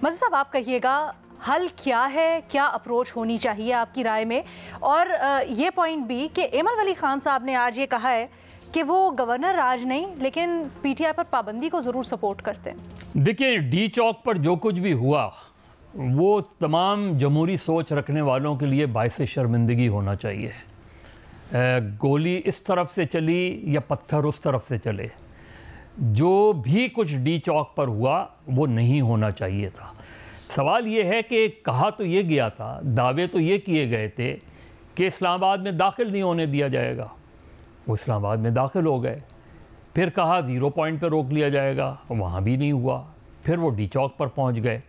मज़ीद साहब, आप कहिएगा हल क्या है, क्या अप्रोच होनी चाहिए आपकी राय में? और ये पॉइंट भी कि एमल वली खान साहब ने आज ये कहा है कि वो गवर्नर राज नहीं लेकिन पीटीआई पर पाबंदी को ज़रूर सपोर्ट करते हैं। देखिए, डी चौक पर जो कुछ भी हुआ वो तमाम जमहूरी सोच रखने वालों के लिए बाइस शर्मिंदगी होना चाहिए। गोली इस तरफ से चली या पत्थर उस तरफ से चले, जो भी कुछ डी चौक पर हुआ वो नहीं होना चाहिए था। सवाल ये है कि कहा तो ये गया था, दावे तो ये किए गए थे कि इस्लामाबाद में दाखिल नहीं होने दिया जाएगा। वो इस्लामाबाद में दाखिल हो गए, फिर कहा 0 पॉइंट पर रोक लिया जाएगा, वहाँ भी नहीं हुआ, फिर वो डी चौक पर पहुँच गए।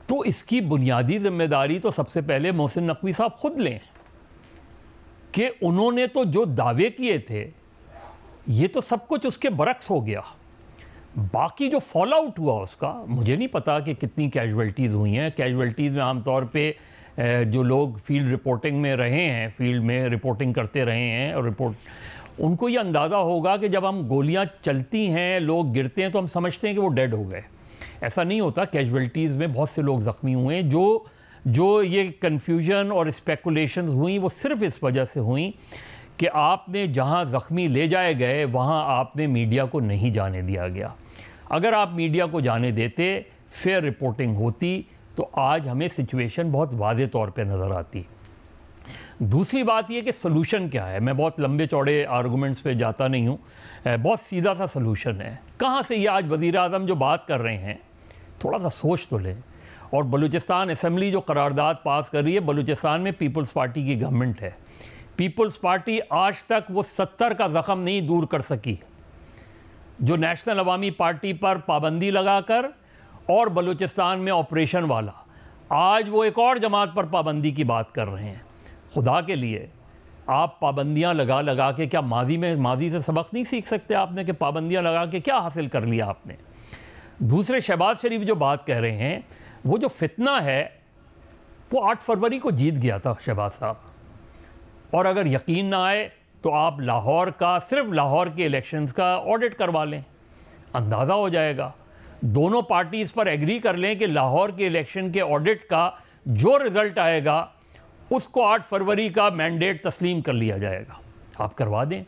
तो इसकी बुनियादी जिम्मेदारी तो सबसे पहले मोहसिन नकवी साहब खुद लें कि उन्होंने तो जो दावे किए थे ये तो सब कुछ उसके बरक्स हो गया। बाकी जो फॉल आउट हुआ उसका मुझे नहीं पता कि कितनी कैजुअल्टीज़ हुई हैं। कैजुअल्टीज़ में आमतौर पे जो लोग फील्ड रिपोर्टिंग में रहे हैं, फील्ड में रिपोर्टिंग करते रहे हैं और उनको ये अंदाज़ा होगा कि जब हम गोलियां चलती हैं, लोग गिरते हैं, तो हम समझते हैं कि वो डेड हो गए। ऐसा नहीं होता। कैजुअल्टीज़ में बहुत से लोग ज़ख्मी हुए हैं। जो ये कन्फ्यूजन और स्पेकुलेशन हुई वो सिर्फ इस वजह से हुई कि आपने जहां ज़ख्मी ले जाए गए वहां आपने मीडिया को नहीं जाने दिया गया। अगर आप मीडिया को जाने देते, फेयर रिपोर्टिंग होती, तो आज हमें सिचुएशन बहुत वाज़े तौर पे नज़र आती। दूसरी बात यह कि सलूशन क्या है। मैं बहुत लंबे चौड़े आर्गूमेंट्स पे जाता नहीं हूँ, बहुत सीधा सा सलूशन है। कहाँ से ये आज वज़ीर आज़म जो बात कर रहे हैं, थोड़ा सा सोच तो लें। और बलूचिस्तान असम्बली जो करारदाद पास कर रही है, बलूचिस्तान में पीपल्स पार्टी की गवर्नमेंट है। पीपल्स पार्टी आज तक वो 70 का ज़ख़म नहीं दूर कर सकी जो नेशनल अवामी पार्टी पर पाबंदी लगाकर और बलूचिस्तान में ऑपरेशन वाला, आज वो एक और जमात पर पाबंदी की बात कर रहे हैं। खुदा के लिए, आप पाबंदियां लगा लगा के क्या माजी से सबक नहीं सीख सकते आपने कि पाबंदियां लगा के क्या हासिल कर लिया आपने? दूसरे, शहबाज शरीफ जो बात कह रहे हैं, वो जो फितना है वो 8 फरवरी को जीत गया था शहबाज साहब। और अगर यकीन ना आए तो आप लाहौर का, सिर्फ लाहौर के इलेक्शंस का ऑडिट करवा लें, अंदाज़ा हो जाएगा। दोनों पार्टीज़ पर एग्री कर लें कि लाहौर के इलेक्शन के ऑडिट का जो रिज़ल्ट आएगा उसको 8 फरवरी का मैंडेट तस्लीम कर लिया जाएगा। आप करवा दें।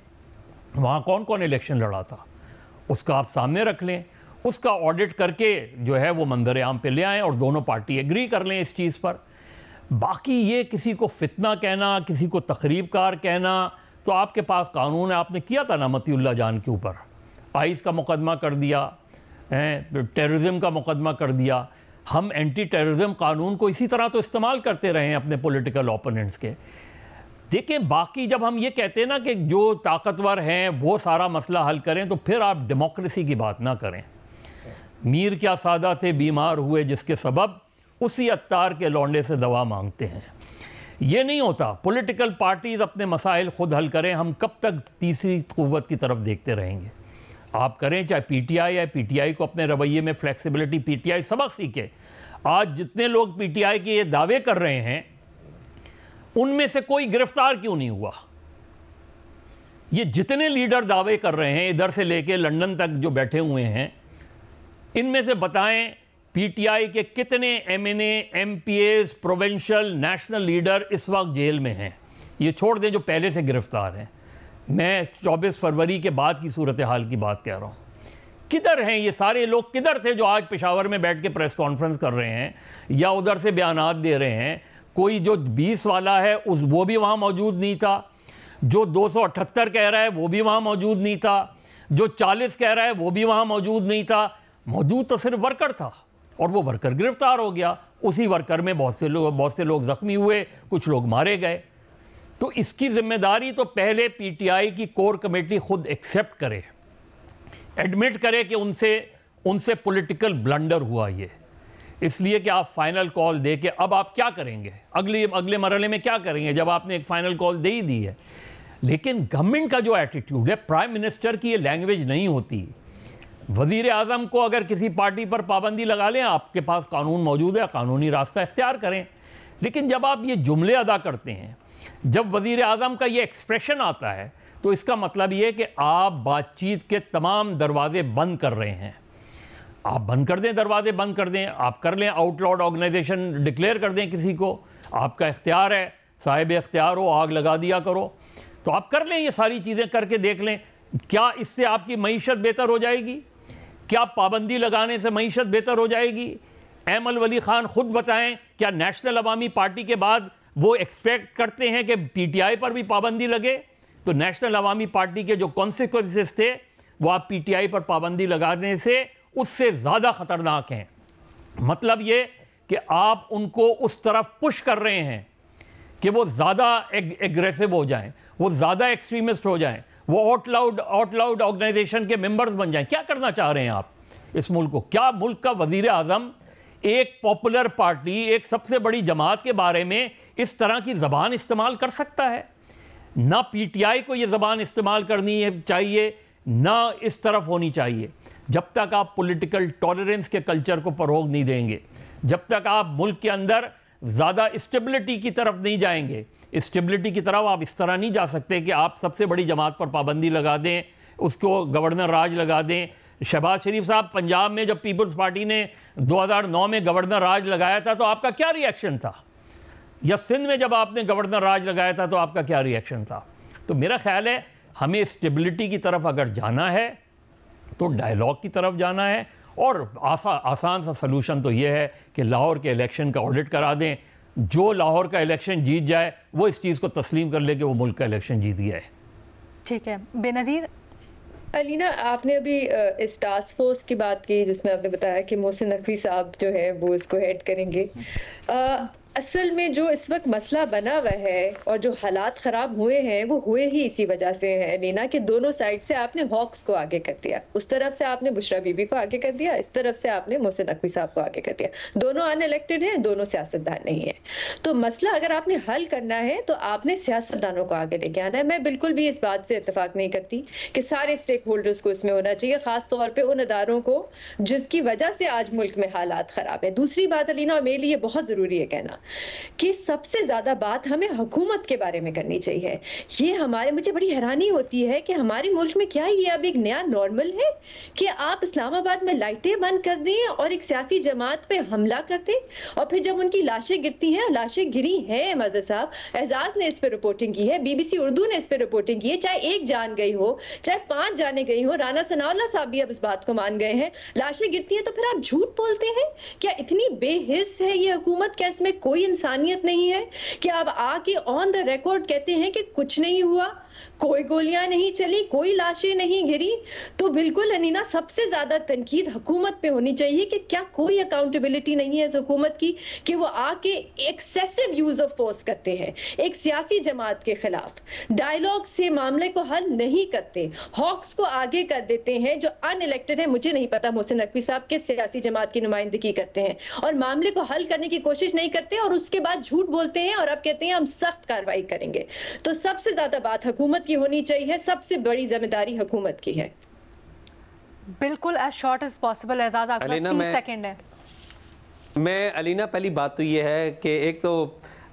वहाँ कौन कौन इलेक्शन लड़ा था उसका आप सामने रख लें, उसका ऑडिट करके जो है वो मंजर आम पे ले आएँ और दोनों पार्टी एग्री कर लें इस चीज़ पर। बाकी ये किसी को फितना कहना, किसी को तखरीबकार कहना, तो आपके पास कानून है। आपने किया था ना मतीउल्लाह जान के ऊपर, आइस का मुकदमा कर दिया, टेररिज्म का मुकदमा कर दिया। हम एंटी टेररिज्म कानून को इसी तरह तो इस्तेमाल करते रहे हैं अपने पॉलिटिकल ओपोनेंट्स के। देखें, बाकी जब हम ये कहते हैं ना कि जो ताकतवर हैं वो सारा मसला हल करें, तो फिर आप डेमोक्रेसी की बात ना करें। मीर क्या सादा थे बीमार हुए जिसके सबब उसी अत्तार के लौंडे से दवा मांगते हैं। ये नहीं होता। पॉलिटिकल पार्टीज़ अपने मसाइल खुद हल करें। हम कब तक तीसरी क़ुव्वत की तरफ देखते रहेंगे? आप करें, चाहे पीटीआई या पीटीआई को अपने रवैये में फ्लेक्सिबिलिटी, पीटीआई सबक सीखे। आज जितने लोग पीटीआई के ये दावे कर रहे हैं उनमें से कोई गिरफ्तार क्यों नहीं हुआ? ये जितने लीडर दावे कर रहे हैं इधर से लेके लंदन तक जो बैठे हुए हैं, इनमें से बताएं पीटीआई के कितने MNA, MPS, provincial, national leader इस वक्त जेल में हैं? ये छोड़ दें जो पहले से गिरफ्तार हैं। मैं 24 फरवरी के बाद की सूरत हाल की बात कह रहा हूँ। किधर हैं ये सारे लोग? किधर थे जो आज पेशावर में बैठ के प्रेस कॉन्फ्रेंस कर रहे हैं या उधर से बयानात दे रहे हैं? कोई जो 20 वाला है वो भी वहाँ मौजूद नहीं था, जो 278 कह रहा है वो भी वहाँ मौजूद नहीं था, जो 40 कह रहा है वो भी वहाँ मौजूद नहीं था। मौजूद तो सिर्फ वर्कर था और वो वर्कर गिरफ्तार हो गया। उसी वर्कर में बहुत से लोग ज़ख्मी हुए, कुछ लोग मारे गए। तो इसकी जिम्मेदारी तो पहले पीटीआई की कोर कमेटी खुद एक्सेप्ट करे, एडमिट करे कि उनसे पॉलिटिकल ब्लंडर हुआ ये। इसलिए कि आप फाइनल कॉल दे के अब आप क्या करेंगे, अगले मरहले में क्या करेंगे जब आपने एक फाइनल कॉल दे ही दी है। लेकिन गवर्नमेंट का जो एटीट्यूड है, प्राइम मिनिस्टर की ये लैंग्वेज नहीं होती। वज़ीर आज़म को अगर किसी पार्टी पर पाबंदी लगा लें, आपके पास कानून मौजूद है, कानूनी रास्ता इख्तियार करें। लेकिन जब आप ये जुमले अदा करते हैं, जब वज़ीर आज़म का ये एक्सप्रेशन आता है, तो इसका मतलब ये है कि आप बातचीत के तमाम दरवाजे बंद कर रहे हैं। आप बंद कर दें, दरवाजे बंद कर दें, आप कर लें, आउटलॉड ऑर्गेनाइजेशन डिक्लेयर कर दें किसी को, आपका इख्तियार है, साहिब इख्तियार हो, आग लगा दिया करो, तो आप कर लें। ये सारी चीज़ें करके देख लें, क्या इससे आपकी मईशत बेहतर हो जाएगी? क्या पाबंदी लगाने से मईशत बेहतर हो जाएगी? एमल वली खान खुद बताएं, क्या नेशनल अवामी पार्टी के बाद वो एक्सपेक्ट करते हैं कि पीटीआई पर भी पाबंदी लगे? तो नेशनल अवामी पार्टी के जो कॉन्सिक्वेंसेस थे वो आप पीटीआई पर पाबंदी लगाने से उससे ज़्यादा ख़तरनाक हैं। मतलब ये कि आप उनको उस तरफ पुश कर रहे हैं कि वो ज़्यादा एग्रेसिव हो जाएं, वो ज़्यादा एक्सट्रीमिस्ट हो जाएं, वो आउट लाउड ऑर्गेनाइजेशन के मेंबर्स बन जाएं। क्या करना चाह रहे हैं आप इस मुल्क को? क्या मुल्क का वज़ीर आज़म एक पॉपुलर पार्टी, एक सबसे बड़ी जमात के बारे में इस तरह की ज़बान इस्तेमाल कर सकता है? ना पीटीआई को ये ज़बान इस्तेमाल करनी चाहिए, ना इस तरफ होनी चाहिए। जब तक आप पॉलिटिकल टॉलरेंस के कल्चर को फ़रोग़ नहीं देंगे, जब तक आप मुल्क के अंदर ज़्यादा स्टेबिलिटी की तरफ नहीं जाएंगे, स्टेबिलिटी की तरफ आप इस तरह नहीं जा सकते कि आप सबसे बड़ी जमात पर पाबंदी लगा दें, उसको गवर्नर राज लगा दें। शहबाज शरीफ साहब, पंजाब में जब पीपल्स पार्टी ने 2009 में गवर्नर राज लगाया था तो आपका क्या रिएक्शन था? या सिंध में जब आपने गवर्नर राज लगाया था तो आपका क्या रिएक्शन था? तो मेरा ख्याल है हमें स्टेबिलिटी की तरफ अगर जाना है तो डायलॉग की तरफ जाना है, और आसान सा सलूशन तो ये है कि लाहौर के इलेक्शन का ऑडिट करा दें। जो लाहौर का इलेक्शन जीत जाए वो इस चीज़ को तस्लीम कर ले कि वो मुल्क का इलेक्शन जीत गया है। ठीक है बेनज़ीर। अलीना, आपने अभी इस टास्क फोर्स की बात की जिसमें आपने बताया कि मोहसिन नकवी साहब जो है वो इसको हेड करेंगे। असल में जो इस वक्त मसला बना हुआ है और जो हालात ख़राब हुए हैं वो हुए ही इसी वजह से है नीना, कि दोनों साइड से आपने हॉक्स को आगे कर दिया। उस तरफ से आपने बुशरा बीबी को आगे कर दिया, इस तरफ से आपने मोहसिन नकवी साहब को आगे कर दिया। दोनों अनइलेक्टेड हैं, दोनों सियासतदान नहीं है। तो मसला अगर आपने हल करना है तो आपने सियासतदानों को आगे लेके आना है। मैं बिल्कुल भी इस बात से इत्तेफाक नहीं करती कि सारे स्टेक होल्डर्स को इसमें होना चाहिए, खास तौर पर उन अदारों को जिसकी वजह से आज मुल्क में हालात ख़राब है। दूसरी बात अलीना, और मेरे लिए बहुत ज़रूरी है कहना कि सबसे ज्यादा बात हमें हुकूमत के बारे में करनी चाहिए। ये मुझे बड़ी हैरानी होती है कि हमारे मुल्क में क्या ये अब एक नया नॉर्मल है कि आप इस्लामाबाद में लाइटें बंद कर दें और एक सियासी जमात पे हमला कर दें, और फिर जब उनकी लाशें गिरती हैं, लाशें गिरी हैं मज़र साहब, एजाज ने इस पर रिपोर्टिंग की है, BBC उर्दू ने इस पर रिपोर्टिंग की है, चाहे एक जान गई हो चाहे 5 जाने गई हो, राना सनाउल्लाह साहब भी अब इस बात को मान गए हैं, लाशें गिरती हैं तो फिर आप झूठ बोलते हैं? क्या इतनी बेहिस है ये हुकूमत? क्या इसमें कोई इंसानियत नहीं है कि आप आके ऑन द रिकॉर्ड कहते हैं कि कुछ नहीं हुआ, कोई गोलियां नहीं चली, कोई लाशें नहीं गिरी? तो बिल्कुल अनीना, सबसे ज्यादा तनकीद हुकूमत पे होनी चाहिए कि क्या कोई अकाउंटेबिलिटी नहीं है इस हुकूमत की कि वो आके एक्सेसिव यूज ऑफ फोर्स करते हैं एक सियासी जमात के खिलाफ, डायलॉग से मामले को हल नहीं करते, हॉक्स को आगे कर देते हैं जो अनइलेक्टेड है, मुझे नहीं पता मोहसिन नकवी साहब किस सियासी जमात की नुमाइंदगी करते हैं, और मामले को हल करने की कोशिश नहीं करते और उसके बाद झूठ बोलते हैं और अब कहते हैं हम सख्त कार्रवाई करेंगे। तो सबसे ज्यादा बात हुकूमत की होनी चाहिए, सबसे बड़ी जिम्मेदारी हुकूमत की है। बिल्कुल as short as possible. Ejaz आपके पास 30 सेकंड है। मैं अलीना, पहली बात तो ये है कि एक तो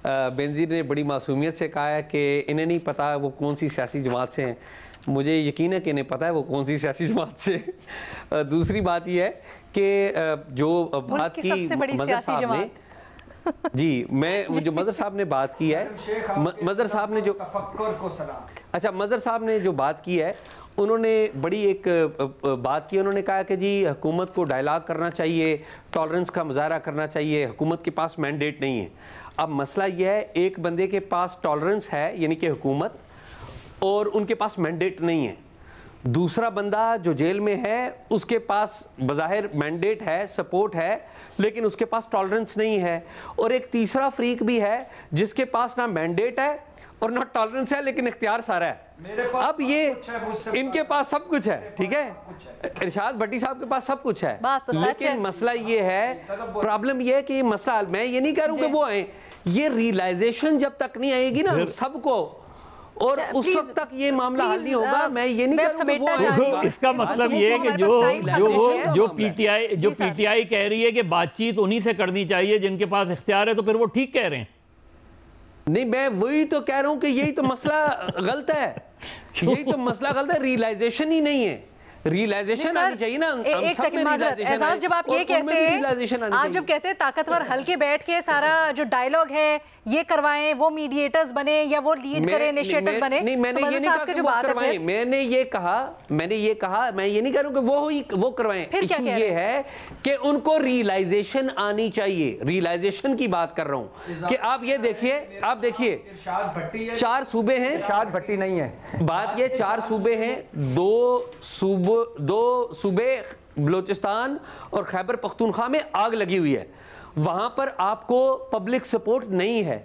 बेनज़ीर ने बड़ी मासूमियत से कहा है कि इन्हें नहीं पता वो कौन सी सियासी जमात से हैं। मुझे यकीन है कि इन्हें पता है वो कौन सी सियासी जमात से। दूसरी बात ये है कि जो बात की मज़र साहब ने जी, मैं जो मज़र साहब ने बात की है, मज़र साहब ने जो मज़र साहब ने जो बात की है, उन्होंने बड़ी एक बात की। उन्होंने कहा कि जी हुकूमत को डायलॉग करना चाहिए, टॉलरेंस का मुजाहरा करना चाहिए, हुकूमत के पास मैंडेट नहीं है। अब मसला यह है, एक बंदे के पास टॉलरेंस है यानी कि हुकूमत, और उनके पास मैंडेट नहीं है। दूसरा बंदा जो जेल में है उसके पास बज़ाहिर मैंडेट है, सपोर्ट है, लेकिन उसके पास टॉलरेंस नहीं है। और एक तीसरा फ्रीक भी है जिसके पास ना मैंडेट है और ना टॉलरेंस है, लेकिन इख्तियार सारा है। अब ये इनके पास सब कुछ है, ठीक है, इरशाद भट्टी साहब के पास सब कुछ है, लेकिन मसला ये है, प्रॉब्लम ये है कि मसला, मैं ये नहीं कह रहा हूँ कि वो आए, ये रियलाइजेशन जब तक नहीं आएगी ना सबको, और उस वक्त तक ये मामला हल नहीं होगा। मैं ये नहीं करूँगा। इसका मतलब ये है कि जो पीटीआई कह रही है कि बातचीत उन्हीं से करनी चाहिए जिनके पास इख्तियार है, तो फिर वो ठीक कह रहे हैं। नहीं, मैं वही तो कह रहा हूँ कि यही तो मसला गलत है, यही तो मसला गलत है, रियलाइजेशन ही नहीं है। रियलाइजेशन आनी चाहिए ना। एक सेकंड माजरत, एजाज, जब आप ये कहते हैं, आप जब कहते हैं ताकतवर हल्के बैठ के सारा जो डायलॉग है ये करवाएं, वो मीडिएटर्स बने या वो लीड करें, इनिशिएटर्स बने, नहीं, मैंने ये नहीं कहा कि वो करवाएं, मैंने ये कहा, मैं ये नहीं कह रहा हूं कि वो करवाएं। इशू ये है कि उनको रियलाइजेशन आनी चाहिए, रियलाइजेशन की बात कर रहा हूं कि आप ये देखिए, आप देखिए 4 सूबे हैं, इरशाद भट्टी नहीं है बात, ये 4 सूबे हैं, 2 सूबे बलूचिस्तान और खैबर पख्तूनख्वा में आग लगी हुई है, वहां पर आपको पब्लिक सपोर्ट नहीं है।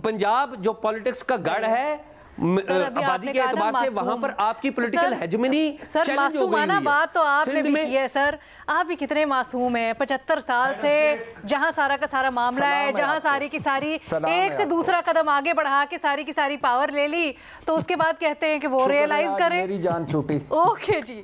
पंजाब जो पॉलिटिक्स का गढ़ है आबादी के एतबार से, वहां पर आपकी पॉलिटिकल हेजेमनी चैलेंज हो गई है। बात तो आपने भी की है सर, आप भी कितने मासूम हैं, 75 साल से जहां सारा का सारा मामला है, जहां सारी की सारी एक से दूसरा कदम आगे बढ़ा के सारी की सारी पावर ले ली, तो उसके बाद कहते हैं कि वो रियलाइज करें। मेरी जान छूटी। ओके जी।